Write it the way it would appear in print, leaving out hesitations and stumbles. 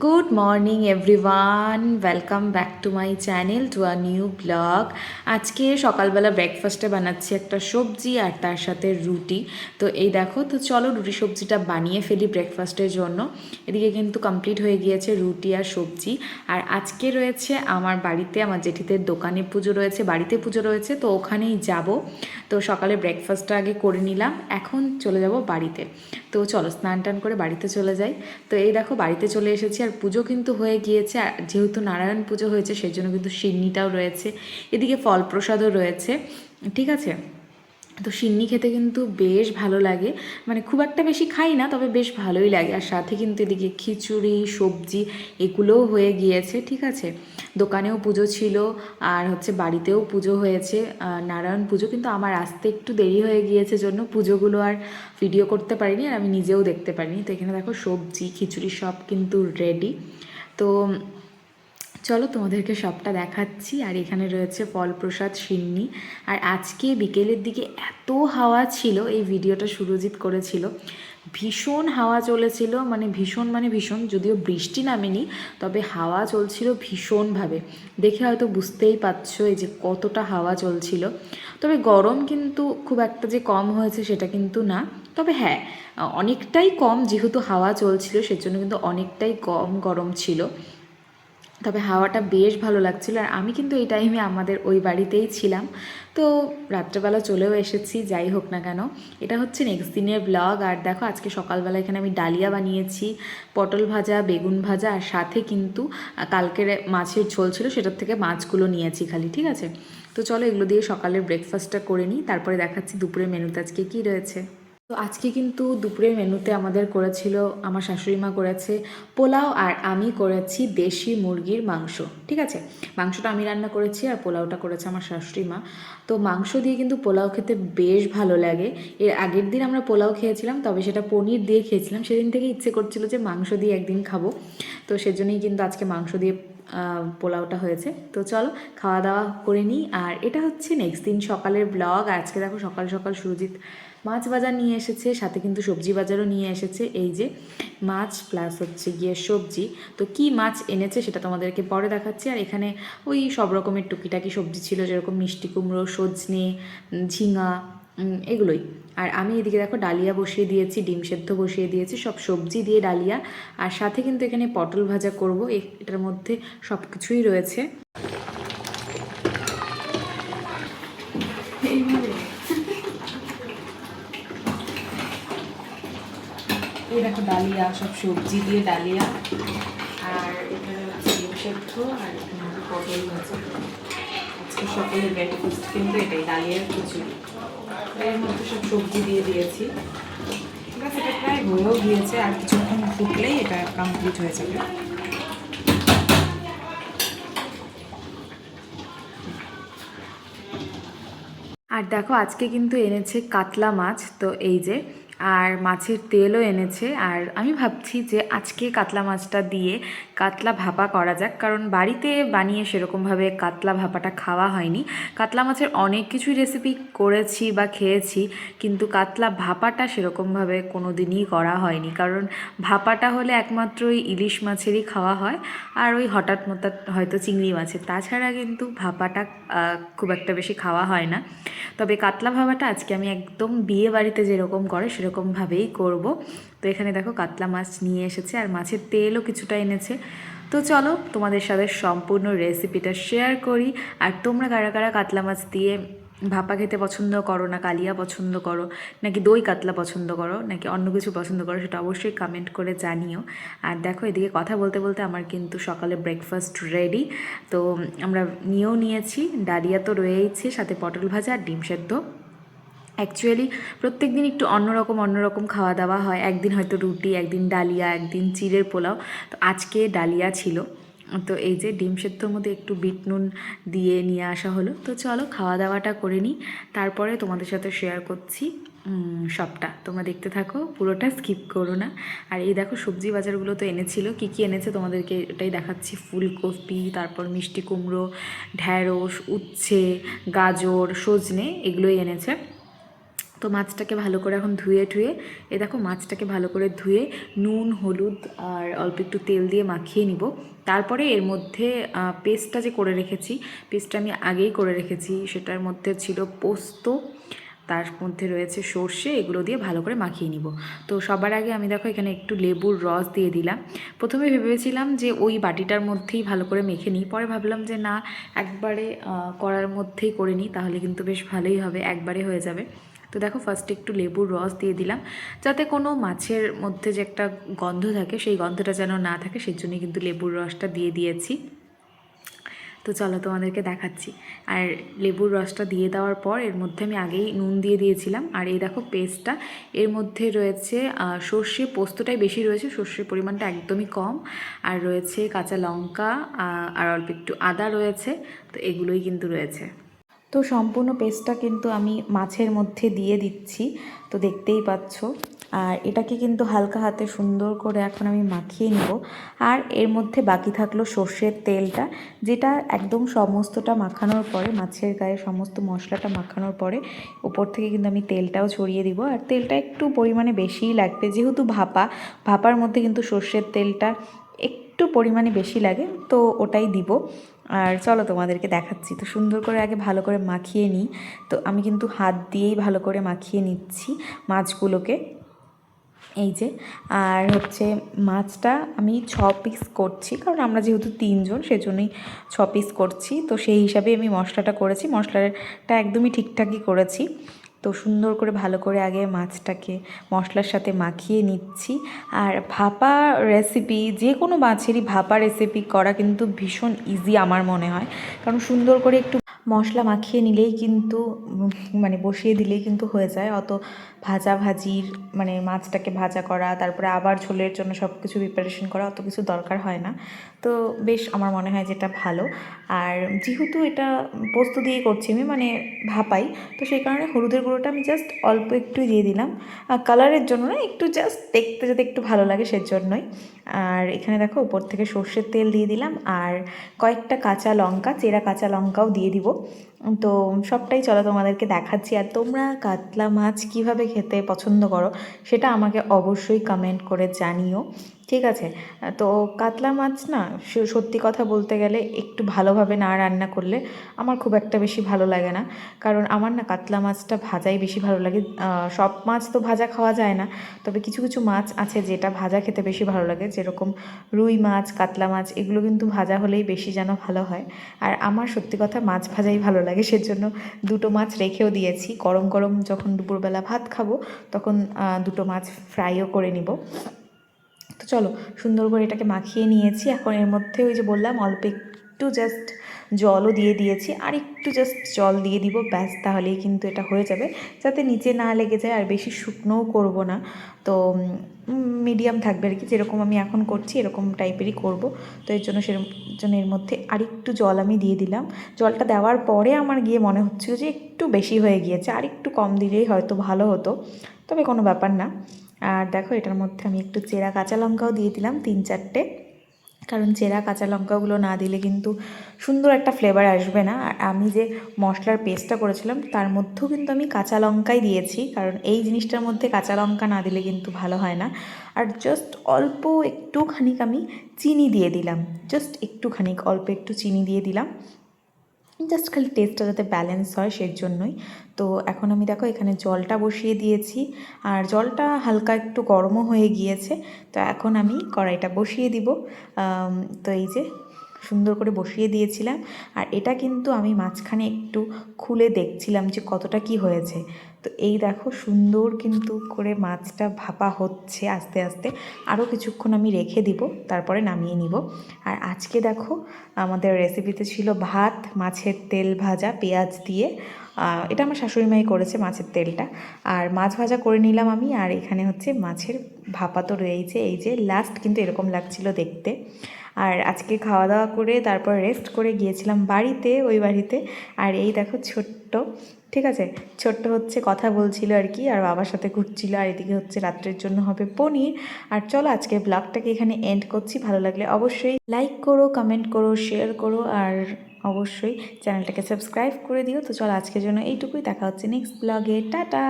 Good morning everyone, welcome back to my channel to a new blog. আজকে সকালবেলা ব্রেকফাস্টে বানাচ্ছি একটা সবজি আর তার সাথে রুটি। তো এই দেখো, তো চলো রুটি সবজিটা বানিয়ে ফেলি ব্রেকফাস্টের জন্য। এদিকে কিন্তু কমপ্লিট হয়ে গিয়েছে রুটি আর সবজি। আর আজকে রয়েছে আমার বাড়িতে আমার জেঠিদের দোকানে পুজো রয়েছে, বাড়িতে পুজো রয়েছে, তো ওখানেই যাব। তো সকালে ব্রেকফাস্টটা আগে করে নিলাম, এখন চলে যাব বাড়িতে। তো চলো স্নান টান করে বাড়িতে চলে যাই। তো এই দেখো বাড়িতে চলে এসেছি, আর পুজো কিন্তু হয়ে গিয়েছে। আর যেহেতু নারায়ণ পুজো হয়েছে সেই জন্য কিন্তু সিন্নিটাও রয়েছে, এদিকে ফল প্রসাদও রয়েছে। ঠিক আছে, তো সিন্নি খেতে কিন্তু বেশ ভালো লাগে, মানে খুব একটা বেশি খাই না, তবে বেশ ভালোই লাগে। আর সাথে কিন্তু এদিকে খিচুড়ি সবজি এগুলোও হয়ে গিয়েছে। ঠিক আছে, দোকানেও পুজো ছিল আর হচ্ছে বাড়িতেও পুজো হয়েছে, নারায়ণ পুজো। কিন্তু আমার আসতে একটু দেরি হয়ে গিয়েছে জন্য পুজোগুলো আর ভিডিও করতে পারিনি, আর আমি নিজেও দেখতে পারিনি। তো এখানে দেখো সবজি খিচুড়ি সব কিন্তু রেডি। তো চলো তোমাদেরকে সবটা দেখাচ্ছি। আর এখানে রয়েছে ফল প্রসাদ সিন্নি। আর আজকে বিকেলের দিকে এত হাওয়া ছিল, এই ভিডিওটা সুরজিৎ করেছিল, ভীষণ হাওয়া চলেছিল, মানে ভীষণ, যদিও বৃষ্টি নামেনি তবে হাওয়া চলছিল ভীষণভাবে। দেখে হয়তো বুঝতেই পারছো এই যে কতটা হাওয়া চলছিল। তবে গরম কিন্তু খুব একটা যে কম হয়েছে সেটা কিন্তু না, তবে হ্যাঁ অনেকটাই কম, যেহেতু হাওয়া চলছিল সেজন্য কিন্তু অনেকটাই কম গরম ছিল। তবে হাওয়াটা বেশ ভালো লাগছিল। আর আমি কিন্তু এই টাইমে আমাদের ওই বাড়িতেই ছিলাম, তো রাত্রেবেলা চলেও এসেছি। যাই হোক না কেন, এটা হচ্ছে নেক্সট দিনের ব্লগ। আর দেখো আজকে সকালবেলা এখানে আমি ডালিয়া বানিয়েছি, পটল ভাজা, বেগুন ভাজা, আর সাথে কিন্তু কালকের মাছের ঝোল ছিল, সেটার থেকে মাছগুলো নিয়েছি খালি। ঠিক আছে, তো চলো এগুলো দিয়ে সকালের ব্রেকফাস্টটা করে নিই, তারপরে দেখাচ্ছি দুপুরের মেনুতে আজকে কী রয়েছে। তো আজকে কিন্তু দুপুরের মেনুতে আমাদের করেছিল, আমার শাশুড়ি মা করেছে পোলাও, আর আমি করেছি দেশি মুরগির মাংস। ঠিক আছে, মাংসটা আমি রান্না করেছি আর পোলাওটা করেছে আমার শাশুড়ি মা। তো মাংস দিয়ে কিন্তু পোলাও খেতে বেশ ভালো লাগে। এর আগের দিন আমরা পোলাও খেয়েছিলাম, তবে সেটা পনির দিয়ে খেয়েছিলাম, সেদিন থেকে ইচ্ছে করছিল যে মাংস দিয়ে একদিন খাবো। তো সেজন্যই কিন্তু আজকে মাংস দিয়ে পোলাওটা হয়েছে। তো চলো খাওয়া দাওয়া করে নিই। আর এটা হচ্ছে নেক্সট দিন সকালের ব্লগ। আজকে দেখো সকাল সকাল সুরজিৎ মাছ বাজার নিয়ে এসেছে, সাথে কিন্তু সবজি বাজারও নিয়ে এসেছে। এই যে মাছ প্লাস হচ্ছে গিয়ে সবজি। তো কি মাছ এনেছে সেটা তোমাদেরকে পরে দেখাচ্ছি। আর এখানে ওই সব রকমের টুকিটাকি সবজি ছিল, যেরকম মিষ্টি কুমড়ো, সজনে, ঝিঙা, এগুলোই। আর আমি এদিকে দেখো ডালিয়া বসিয়ে দিয়েছি, ডিম সেদ্ধ বসিয়ে দিয়েছি, সব সবজি দিয়ে ডালিয়া। আর সাথে কিন্তু এখানে পটল ভাজা করব, এটার মধ্যে সব কিছুই রয়েছে। এই দেখো ডালিয়া, সব সবজি দিয়ে ডালিয়া। আর এখানে হচ্ছে ডিম সেদ্ধ, আর এখানে হচ্ছে পটল ভাজা। আজকে সকালের ব্রেকফাস্ট কিন্তু এটাই, ডালিয়ার খিচুড়ি। এর মধ্যে সব সবজি দিয়ে দিয়েছি। ঠিক আছে, এটা প্রায় হয়েও গিয়েছে, আর কিছুক্ষণ ফুটলেই এটা কমপ্লিট হয়ে যাবে। আর দেখো আজকে কিন্তু এনেছে কাতলা মাছ, তো এই যে, আর মাছের তেলও এনেছে। আর আমি ভাবছি যে আজকে কাতলা মাছটা দিয়ে কাতলা ভাপা করা যাক, কারণ বাড়িতে বানিয়ে সেরকমভাবে কাতলা ভাপাটা খাওয়া হয়নি। কাতলা মাছের অনেক কিছুই রেসিপি করেছি বা খেয়েছি, কিন্তু কাতলা ভাপাটা সেরকমভাবে কোনো দিনই করা হয়নি, কারণ ভাপাটা হলে একমাত্র ওই ইলিশ মাছেরই খাওয়া হয়, আর ওই হঠাৎ মঠাৎ হয়তো চিংড়ি মাছের, তাছাড়া কিন্তু ভাপাটা খুব একটা বেশি খাওয়া হয় না। তবে কাতলা ভাপাটা আজকে আমি একদম বিয়ে বাড়িতে যেরকম করে সেরকমভাবেই করব। তো এখানে দেখো কাতলা মাছ নিয়ে এসেছে, আর মাছের তেলও কিছুটা এনেছে। তো চলো তোমাদের সাথে সম্পূর্ণ রেসিপিটা শেয়ার করি। আর তোমরা কারা কারা কাতলা মাছ দিয়ে ভাপা খেতে পছন্দ করো, না কালিয়া পছন্দ করো, নাকি দই কাতলা পছন্দ করো, নাকি অন্য কিছু পছন্দ করো, সেটা অবশ্যই কমেন্ট করে জানিও। আর দেখো এদিকে কথা বলতে বলতে আমার কিন্তু সকালে ব্রেকফাস্ট রেডি। তো আমরা নিয়েও নিয়েছি, ডালিয়া তো রয়েইছে, সাথে পটল ভাজা আর ডিম সেদ্ধ। অ্যাকচুয়ালি প্রত্যেক দিন একটু অন্যরকম খাওয়া দাওয়া হয়, একদিন হয়তো রুটি, একদিন ডালিয়া, একদিন চিড়ের পোলাও। তো আজকে ডালিয়া ছিল। তো এই যে ডিম সেদ্ধর মধ্যে একটু বিট নুন দিয়ে নিয়ে আসা হলো। তো চলো খাওয়া দাওয়াটা করে নিই, তারপরে তোমাদের সাথে শেয়ার করছি সবটা। তোমরা দেখতে থাকো, পুরোটা স্কিপ করো না। আর এই দেখো সবজি বাজারগুলো তো এনেছিল, কী কী এনেছে তোমাদেরকে এটাই দেখাচ্ছি। ফুলকপি, তারপর মিষ্টি কুমড়ো, ঢ্যাঁড়স, উচ্ছে, গাজর, সজনে, এগুলোই এনেছে। তো মাছটাকে ভালো করে এখন ধুয়ে ঠুয়ে দেখো মাছটাকে ভালো করে ধুয়ে নুন হলুদ আর অল্প একটু তেল দিয়ে মাখিয়ে নিব। তারপরে এর মধ্যে পেস্টটা যে করে রেখেছি, পেস্টটা আমি আগেই করে রেখেছি, সেটার মধ্যে ছিল পোস্ত, তার মধ্যে রয়েছে সর্ষে, এগুলো দিয়ে ভালো করে মাখিয়ে নিব। তো সবার আগে আমি দেখো এখানে একটু লেবুর রস দিয়ে দিলাম। প্রথমে ভেবেছিলাম যে ওই বাটিটার মধ্যেই ভালো করে মেখে নিই, পরে ভাবলাম যে না, একবারে করার মধ্যেই করে নিই, তাহলে কিন্তু বেশ ভালোই হবে, একবারে হয়ে যাবে। তো দেখো ফার্স্টে একটু লেবুর রস দিয়ে দিলাম, যাতে কোনো মাছের মধ্যে যে একটা গন্ধ থাকে সেই গন্ধটা যেন না থাকে, সেই জন্যই কিন্তু লেবুর রসটা দিয়ে দিয়েছি। তো চলো তোমাদেরকে দেখাচ্ছি। আর লেবুর রসটা দিয়ে দেওয়ার পর এর মধ্যে আমি আগেই নুন দিয়ে দিয়েছিলাম। আর এই দেখো পেস্টটা, এর মধ্যে রয়েছে সর্ষে, পোস্তটাই বেশি রয়েছে, সর্ষের পরিমাণটা একদমই কম, আর রয়েছে কাঁচা লঙ্কা আর অল্প একটু আদা রয়েছে। তো এগুলোই কিন্তু রয়েছে। তো সম্পূর্ণ পেস্টটা কিন্তু আমি মাছের মধ্যে দিয়ে দিচ্ছি, তো দেখতেই পাচ্ছ। আর এটাকে কিন্তু হালকা হাতে সুন্দর করে এখন আমি মাখিয়ে নিব। আর এর মধ্যে বাকি থাকলো সর্ষের তেলটা, যেটা একদম সমস্তটা মাখানোর পরে, মাছের গায়ে সমস্ত মশলাটা মাখানোর পরে উপর থেকে কিন্তু আমি তেলটাও ছড়িয়ে দিব। আর তেলটা একটু পরিমাণে বেশিই লাগবে, যেহেতু ভাপার মধ্যে কিন্তু সর্ষের তেলটা একটু পরিমাণে বেশি লাগে, তো ওটাই দিব। আর চলো তোমাদেরকে দেখাচ্ছি। তো সুন্দর করে আগে ভালো করে মাখিয়ে নিই। তো আমি কিন্তু হাত দিয়েই ভালো করে মাখিয়ে নিচ্ছি মাছগুলোকে, এই যে। আর হচ্ছে মাছটা আমি 6 পিস করছি, কারণ আমরা যেহেতু 3 জন, সেজন্যই 6 পিস করছি। তো সেই হিসাবে আমি মশলাটা করেছি, মশলাটা একদমই ঠিকঠাকই করেছি। তো সুন্দর করে ভালো করে আগে মাছটাকে মশলার সাথে মাখিয়ে নিচ্ছি। আর ভাপা রেসিপি, যে কোনো মাছেরই ভাপা রেসিপি করা কিন্তু ভীষণ ইজি আমার মনে হয়, কারণ সুন্দর করে একটু মশলা মাখিয়ে নিলেই কিন্তু মানে বসিয়ে দিলেই কিন্তু হয়ে যায়। অত ভাজির মানে মাছটাকে ভাজা করা, তারপরে আবার ঝোলের জন্য সব কিছু প্রিপারেশন করা, অত কিছু দরকার হয় না। তো বেশ আমার মনে হয় যেটা ভালো। আর যেহেতু এটা পোস্ত দিয়ে করছি আমি, মানে ভাপাই, তো সেই কারণে হলুদের গুঁড়োটা আমি জাস্ট অল্প একটু দিয়ে দিলাম, কালারের জন্য না, একটু জাস্ট দেখতে যাতে একটু ভালো লাগে সেজন্যই। আর এখানে দেখো উপর থেকে সর্ষের তেল দিয়ে দিলাম, আর কয়েকটা কাঁচা লঙ্কা, চেরা কাঁচা লঙ্কাও দিয়ে দিব। তো সবটাই চলো তোমাদেরকে দেখাচ্ছি। আর তোমরা কাতলা মাছ কিভাবে খেতে পছন্দ করো সেটা আমাকে অবশ্যই কমেন্ট করে জানিও, ঠিক আছে? তো কাতলা মাছ না, সত্যি কথা বলতে গেলে একটু ভালোভাবে না রান্না করলে আমার খুব একটা বেশি ভালো লাগে না। কারণ আমার না কাতলা মাছটা ভাজাই বেশি ভালো লাগে। সব মাছ তো ভাজা খাওয়া যায় না, তবে কিছু কিছু মাছ আছে যেটা ভাজা খেতে বেশি ভালো লাগে, যেরকম রুই মাছ, কাতলা মাছ, এগুলো কিন্তু ভাজা হলেই বেশি যেন ভালো হয়। আর আমার সত্যি কথা মাছ ভাজাই ভালো লাগে, সেজন্য দুটো মাছ রেখেও দিয়েছি, গরম গরম যখন দুপুরবেলা ভাত খাবো তখন দুটো মাছ ফ্রাইও করে নিব। তো চলো সুন্দর করে এটাকে মাখিয়ে নিয়েছি। এখন এর মধ্যে ওই যে বললাম অল্প একটু জাস্ট জলও দিয়ে দিয়েছি, আর একটু জাস্ট জল দিয়ে দিব, ব্যাস, তাহলেই কিন্তু এটা হয়ে যাবে, যাতে নিচে না লেগে যায়। আর বেশি শুকনোও করব না, তো মিডিয়াম থাকবে আর কি, যেরকম আমি এখন করছি এরকম টাইপেরই করব। তো এর জন্য জন্য এর মধ্যে আরেকটু জল আমি দিয়ে দিলাম। জলটা দেওয়ার পরে আমার গিয়ে মনে হচ্ছিল যে একটু বেশি হয়ে গিয়েছে, আর একটু কম দিলেই হয়তো ভালো হতো, তবে কোনো ব্যাপার না। আর দেখো এটার মধ্যে আমি একটু চেরা কাঁচা লঙ্কাও দিয়ে দিলাম, 3-4টে, কারণ চেরা কাঁচা লঙ্কাগুলো না দিলে কিন্তু সুন্দর একটা ফ্লেভার আসবে না। আর আমি যে মশলার পেস্টটা করেছিলাম তার মধ্যেও কিন্তু আমি কাঁচা লঙ্কাই দিয়েছি, কারণ এই জিনিসটার মধ্যে কাঁচা লঙ্কা না দিলে কিন্তু ভালো হয় না। আর জাস্ট অল্প একটুখানি আমি চিনি দিয়ে দিলাম, জাস্ট একটুখানি, অল্প একটু চিনি দিয়ে দিলাম, জাস্ট খালি টেস্টটা যাতে ব্যালেন্স হয় সেই জন্যই। তো এখন আমি দেখো এখানে জলটা বসিয়ে দিয়েছি, আর জলটা হালকা একটু গরমও হয়ে গিয়েছে। তো এখন আমি কড়াইটা বসিয়ে দিব। তো এই যে সুন্দর করে বসিয়ে দিয়েছিলাম। আর এটা কিন্তু আমি মাঝখানে একটু খুলে দেখছিলাম যে কতটা কি হয়েছে। তো এই দেখো সুন্দর কিন্তু করে মাছটা ভাপা হচ্ছে আস্তে আস্তে, আরও কিছুক্ষণ আমি রেখে দিব, তারপরে নামিয়ে নিব। আর আজকে দেখো আমাদের রেসিপিতে ছিল ভাত, মাছের তেল ভাজা পেঁয়াজ দিয়ে, এটা আমার শাশুড়ি মাই করেছে মাছের তেলটা, আর মাছ ভাজা করে নিলাম আমি। আর এখানে হচ্ছে মাছের ভাপা তো রয়েছে, এই যে লাস্ট কিন্তু এরকম লাগছিল দেখতে। আর আজকে খাওয়া দাওয়া করে তারপর রেস্ট করে গিয়েছিলাম বাড়িতে, ওই বাড়িতে। আর এই দেখো ছোট্ট, ঠিক আছে, ছোট্ট হচ্ছে কথা বলছিল আর কি, আর বাবার সাথে ঘুরছিল। আর এদিকে হচ্ছে রাত্রের জন্য হবে পনির। আর চলো আজকে ব্লগটাকে এখানে এন্ড করছি। ভালো লাগলে অবশ্যই লাইক করো, কমেন্ট করো, শেয়ার করো, আর অবশ্যই চ্যানেলটাকে সাবস্ক্রাইব করে দিও। তো চলো আজকের জন্য এইটুকুই, দেখা হচ্ছে নেক্সট ব্লগে, টাটা।